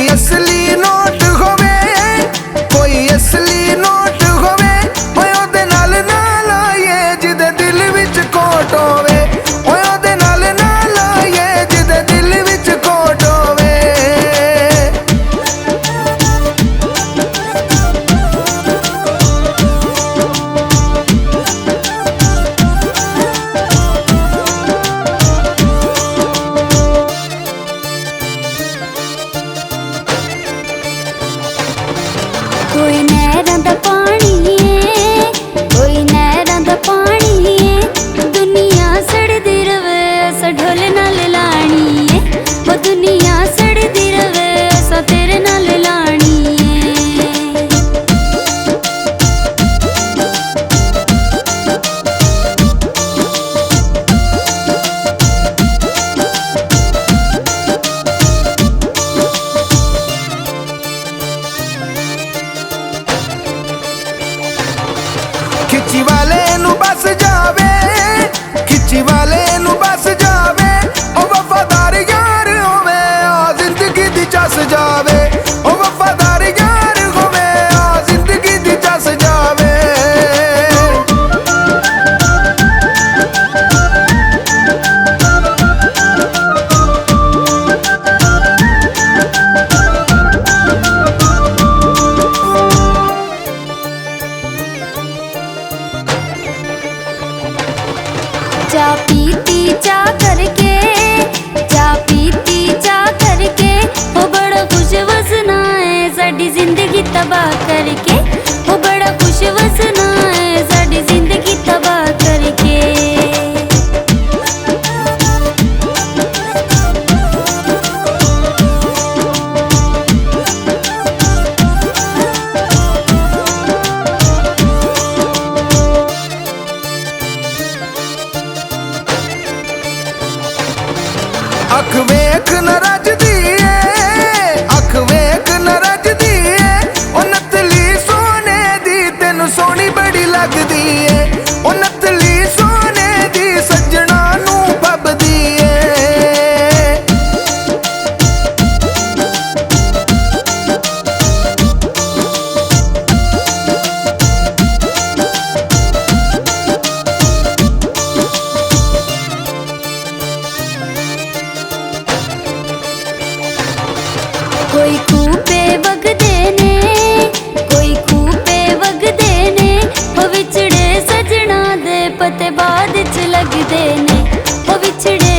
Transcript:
असली नोट होवे, कोई असली नोट होवे, ओए ओदे नाल ना लाइए जिदे दिल विच कोट होवे, ओए ओदे नाल ना लाइए जिदे दिल विच कोट होवे। कोई नहरां दा पानी है, कोई नहरां दा पानी है, दुनिया सड़दी रवे असा ढोल नाल लानी है, ओ दुनिया सड़दी रवे असा तेरे नाल लानी है। खिची वाले नू बस जावे, खिची वाले नू बस जावे, ओ वफादार यार होवे आ जिंदगी दी चस जावे, ओ वफादार यार होवे आ जिंदगी दी चस जावे। चा पीती चा करके, चा पीती चा करके, वो बड़ा खुश वसना है साडी जिंदगी तबाह करके, वो बड़ा खुश वसना है साडी जिंदगी तबाह करके। अख वेख न रजदी है, अख वेख न रजदी है, ओ नतली सोने दी तेनू सोहनी बड़ी लगदी है, ओ नतली सोने दी सजना नू पबदी है। कोई खूपे वगदे ने, कोई खूपे वगदे ने, ओ विछड़े सजना दे पते बाद च लगदे ने, ओ विछड़े